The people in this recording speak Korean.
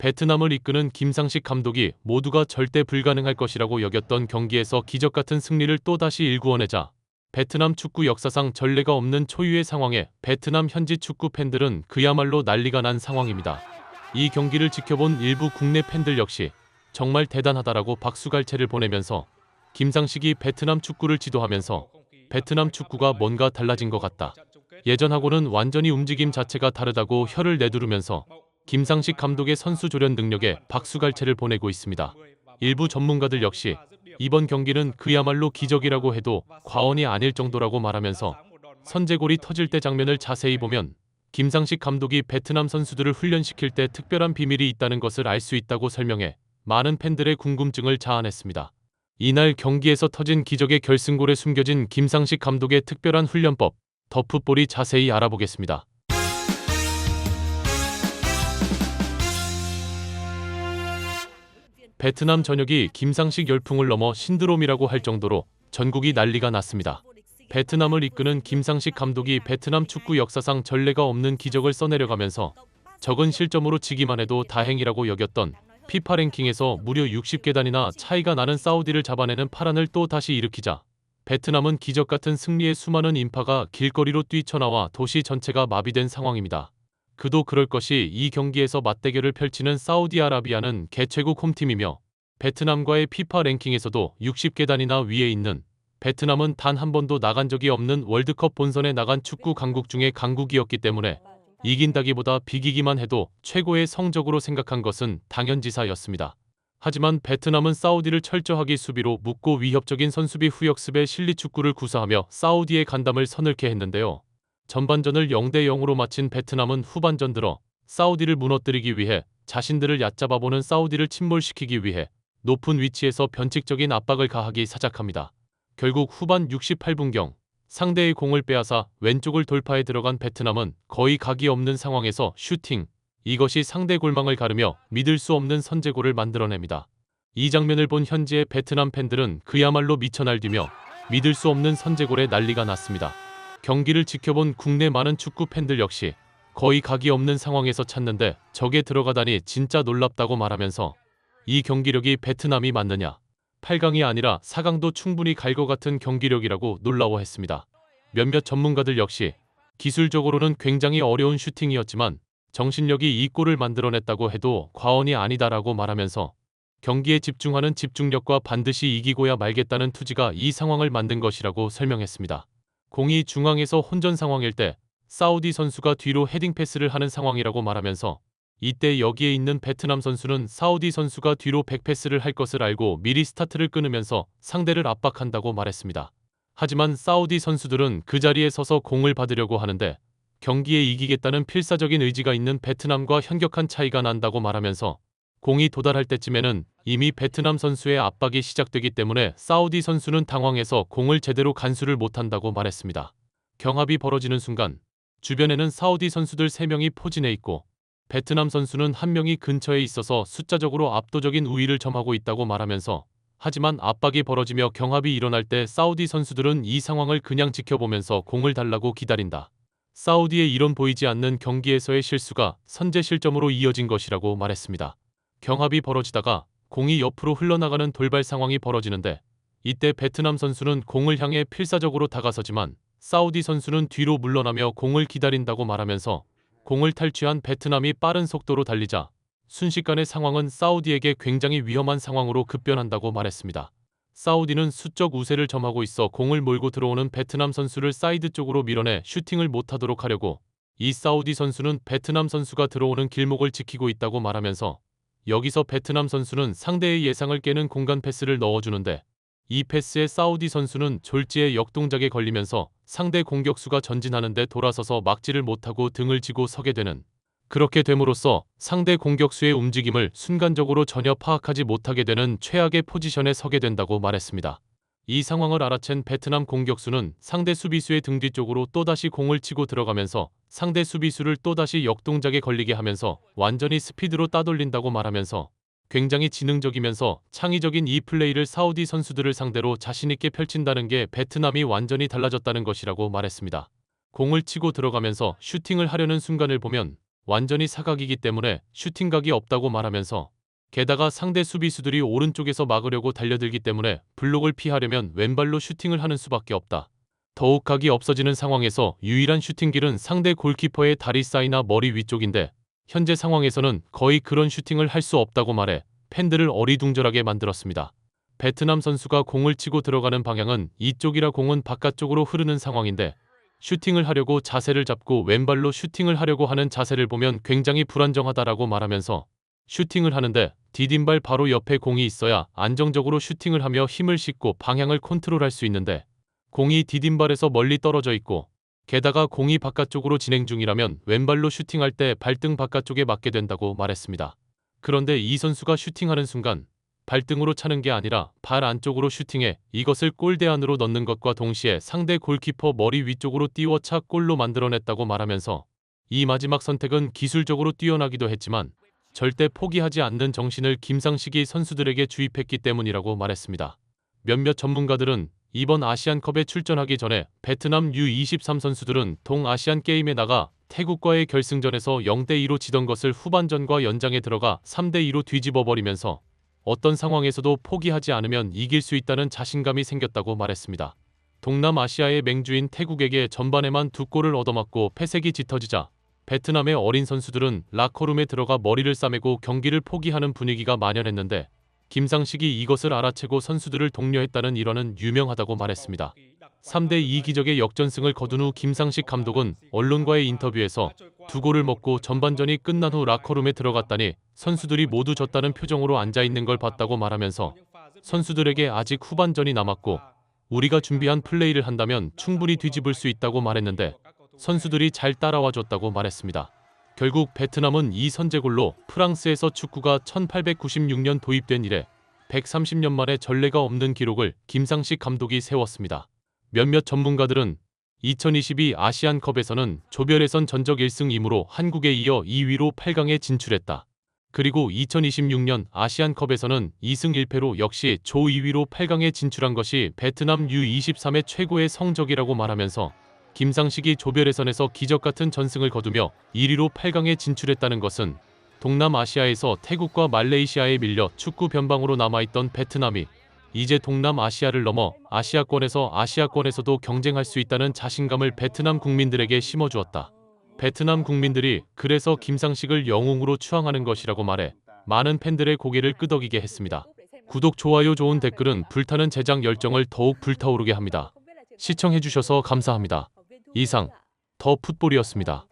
베트남을 이끄는 김상식 감독이 모두가 절대 불가능할 것이라고 여겼던 경기에서 기적같은 승리를 또다시 일구어내자 베트남 축구 역사상 전례가 없는 초유의 상황에 베트남 현지 축구 팬들은 그야말로 난리가 난 상황입니다. 이 경기를 지켜본 일부 국내 팬들 역시 정말 대단하다라고 박수갈채를 보내면서 김상식이 베트남 축구를 지도하면서 베트남 축구가 뭔가 달라진 것 같다. 예전하고는 완전히 움직임 자체가 다르다고 혀를 내두르면서 김상식 감독의 선수 조련 능력에 박수갈채를 보내고 있습니다. 일부 전문가들 역시 이번 경기는 그야말로 기적이라고 해도 과언이 아닐 정도라고 말하면서 선제골이 터질 때 장면을 자세히 보면 김상식 감독이 베트남 선수들을 훈련시킬 때 특별한 비밀이 있다는 것을 알 수 있다고 설명해 많은 팬들의 궁금증을 자아냈습니다. 이날 경기에서 터진 기적의 결승골에 숨겨진 김상식 감독의 특별한 훈련법, 더 풋볼이 자세히 알아보겠습니다. 베트남 전역이 김상식 열풍을 넘어 신드롬이라고 할 정도로 전국이 난리가 났습니다. 베트남을 이끄는 김상식 감독이 베트남 축구 역사상 전례가 없는 기적을 써내려가면서 적은 실점으로 지기만 해도 다행이라고 여겼던 피파 랭킹에서 무려 60계단이나 차이가 나는 사우디를 잡아내는 파란을 또 다시 일으키자 베트남은 기적같은 승리에 수많은 인파가 길거리로 뛰쳐나와 도시 전체가 마비된 상황입니다. 그도 그럴 것이 이 경기에서 맞대결을 펼치는 사우디아라비아는 개최국 홈팀이며 베트남과의 피파 랭킹에서도 60계단이나 위에 있는 베트남은 단 한 번도 나간 적이 없는 월드컵 본선에 나간 축구 강국 중에 강국이었기 때문에 이긴다기보다 비기기만 해도 최고의 성적으로 생각한 것은 당연지사였습니다. 하지만 베트남은 사우디를 철저하게 수비로 묶고 위협적인 선수비 후역습의 실리축구를 구사하며 사우디의 간담을 서늘케 했는데요. 전반전을 0대0으로 마친 베트남은 후반전 들어 사우디를 무너뜨리기 위해 자신들을 얕잡아보는 사우디를 침몰시키기 위해 높은 위치에서 변칙적인 압박을 가하기 시작합니다. 결국 후반 68분경 상대의 공을 빼앗아 왼쪽을 돌파해 들어간 베트남은 거의 각이 없는 상황에서 슈팅, 이것이 상대 골망을 가르며 믿을 수 없는 선제골을 만들어냅니다. 이 장면을 본 현지의 베트남 팬들은 그야말로 미쳐 날뛰며 믿을 수 없는 선제골에 난리가 났습니다. 경기를 지켜본 국내 많은 축구 팬들 역시 거의 각이 없는 상황에서 찼는데 저게 들어가다니 진짜 놀랍다고 말하면서 이 경기력이 베트남이 맞느냐, 8강이 아니라 4강도 충분히 갈 것 같은 경기력이라고 놀라워했습니다. 몇몇 전문가들 역시 기술적으로는 굉장히 어려운 슈팅이었지만 정신력이 이 골을 만들어냈다고 해도 과언이 아니다라고 말하면서 경기에 집중하는 집중력과 반드시 이기고야 말겠다는 투지가 이 상황을 만든 것이라고 설명했습니다. 공이 중앙에서 혼전 상황일 때 사우디 선수가 뒤로 헤딩 패스를 하는 상황이라고 말하면서 이때 여기에 있는 베트남 선수는 사우디 선수가 뒤로 백패스를 할 것을 알고 미리 스타트를 끊으면서 상대를 압박한다고 말했습니다. 하지만 사우디 선수들은 그 자리에 서서 공을 받으려고 하는데 경기에 이기겠다는 필사적인 의지가 있는 베트남과 현격한 차이가 난다고 말하면서 공이 도달할 때쯤에는 이미 베트남 선수의 압박이 시작되기 때문에 사우디 선수는 당황해서 공을 제대로 간수를 못한다고 말했습니다. 경합이 벌어지는 순간 주변에는 사우디 선수들 3명이 포진해 있고 베트남 선수는 1명이 근처에 있어서 숫자적으로 압도적인 우위를 점하고 있다고 말하면서 하지만 압박이 벌어지며 경합이 일어날 때 사우디 선수들은 이 상황을 그냥 지켜보면서 공을 달라고 기다린다. 사우디의 이런 보이지 않는 경기에서의 실수가 선제 실점으로 이어진 것이라고 말했습니다. 경합이 벌어지다가 공이 옆으로 흘러나가는 돌발 상황이 벌어지는데 이때 베트남 선수는 공을 향해 필사적으로 다가서지만 사우디 선수는 뒤로 물러나며 공을 기다린다고 말하면서 공을 탈취한 베트남이 빠른 속도로 달리자 순식간에 상황은 사우디에게 굉장히 위험한 상황으로 급변한다고 말했습니다. 사우디는 수적 우세를 점하고 있어 공을 몰고 들어오는 베트남 선수를 사이드 쪽으로 밀어내 슈팅을 못하도록 하려고 이 사우디 선수는 베트남 선수가 들어오는 길목을 지키고 있다고 말하면서 여기서 베트남 선수는 상대의 예상을 깨는 공간 패스를 넣어주는데 이 패스에 사우디 선수는 졸지에 역동작에 걸리면서 상대 공격수가 전진하는데 돌아서서 막지를 못하고 등을 지고 서게 되는, 그렇게 됨으로써 상대 공격수의 움직임을 순간적으로 전혀 파악하지 못하게 되는 최악의 포지션에 서게 된다고 말했습니다. 이 상황을 알아챈 베트남 공격수는 상대 수비수의 등 뒤쪽으로 또다시 공을 치고 들어가면서 상대 수비수를 또다시 역동작에 걸리게 하면서 완전히 스피드로 따돌린다고 말하면서 굉장히 지능적이면서 창의적인 이 플레이를 사우디 선수들을 상대로 자신있게 펼친다는 게 베트남이 완전히 달라졌다는 것이라고 말했습니다. 공을 치고 들어가면서 슈팅을 하려는 순간을 보면 완전히 사각이기 때문에 슈팅각이 없다고 말하면서 게다가 상대 수비수들이 오른쪽에서 막으려고 달려들기 때문에 블록을 피하려면 왼발로 슈팅을 하는 수밖에 없다. 더욱 각이 없어지는 상황에서 유일한 슈팅길은 상대 골키퍼의 다리 사이나 머리 위쪽인데 현재 상황에서는 거의 그런 슈팅을 할 수 없다고 말해 팬들을 어리둥절하게 만들었습니다. 베트남 선수가 공을 치고 들어가는 방향은 이쪽이라 공은 바깥쪽으로 흐르는 상황인데 슈팅을 하려고 자세를 잡고 왼발로 슈팅을 하려고 하는 자세를 보면 굉장히 불안정하다라고 말하면서 슈팅을 하는데 디딤발 바로 옆에 공이 있어야 안정적으로 슈팅을 하며 힘을 싣고 방향을 컨트롤할 수 있는데 공이 디딤발에서 멀리 떨어져 있고 게다가 공이 바깥쪽으로 진행 중이라면 왼발로 슈팅할 때 발등 바깥쪽에 맞게 된다고 말했습니다. 그런데 이 선수가 슈팅하는 순간 발등으로 차는 게 아니라 발 안쪽으로 슈팅해 이것을 골대 안으로 넣는 것과 동시에 상대 골키퍼 머리 위쪽으로 띄워차 골로 만들어냈다고 말하면서 이 마지막 선택은 기술적으로 뛰어나기도 했지만 절대 포기하지 않는 정신을 김상식이 선수들에게 주입했기 때문이라고 말했습니다. 몇몇 전문가들은 이번 아시안컵에 출전하기 전에 베트남 U23 선수들은 동아시안 게임에 나가 태국과의 결승전에서 0대2로 지던 것을 후반전과 연장에 들어가 3대2로 뒤집어버리면서 어떤 상황에서도 포기하지 않으면 이길 수 있다는 자신감이 생겼다고 말했습니다. 동남아시아의 맹주인 태국에게 전반에만 2골을 얻어맞고 패색이 짙어지자 베트남의 어린 선수들은 라커룸에 들어가 머리를 싸매고 경기를 포기하는 분위기가 만연했는데 김상식이 이것을 알아채고 선수들을 독려했다는 일화는 유명하다고 말했습니다. 3대2 기적의 역전승을 거둔 후 김상식 감독은 언론과의 인터뷰에서 2골을 먹고 전반전이 끝난 후 라커룸에 들어갔다니 선수들이 모두 졌다는 표정으로 앉아있는 걸 봤다고 말하면서 선수들에게 아직 후반전이 남았고 우리가 준비한 플레이를 한다면 충분히 뒤집을 수 있다고 말했는데 선수들이 잘 따라와 줬다고 말했습니다. 결국 베트남은 이 선제골로 프랑스에서 축구가 1896년 도입된 이래 130년 만에 전례가 없는 기록을 김상식 감독이 세웠습니다. 몇몇 전문가들은 2022 아시안컵에서는 조별 예선 전적 1승2무로 한국에 이어 2위로 8강에 진출했다. 그리고 2026년 아시안컵에서는 2승 1패로 역시 조 2위로 8강에 진출한 것이 베트남 U23의 최고의 성적이라고 말하면서 김상식이 조별 예선에서 기적같은 전승을 거두며 1위로 8강에 진출했다는 것은 동남아시아에서 태국과 말레이시아에 밀려 축구 변방으로 남아있던 베트남이 이제 동남아시아를 넘어 아시아권에서도 경쟁할 수 있다는 자신감을 베트남 국민들에게 심어주었다. 베트남 국민들이 그래서 김상식을 영웅으로 추앙하는 것이라고 말해 많은 팬들의 고개를 끄덕이게 했습니다. 구독, 좋아요, 좋은 댓글은 불타는 제작 열정을 더욱 불타오르게 합니다. 시청해주셔서 감사합니다. 이상 더 풋볼이었습니다.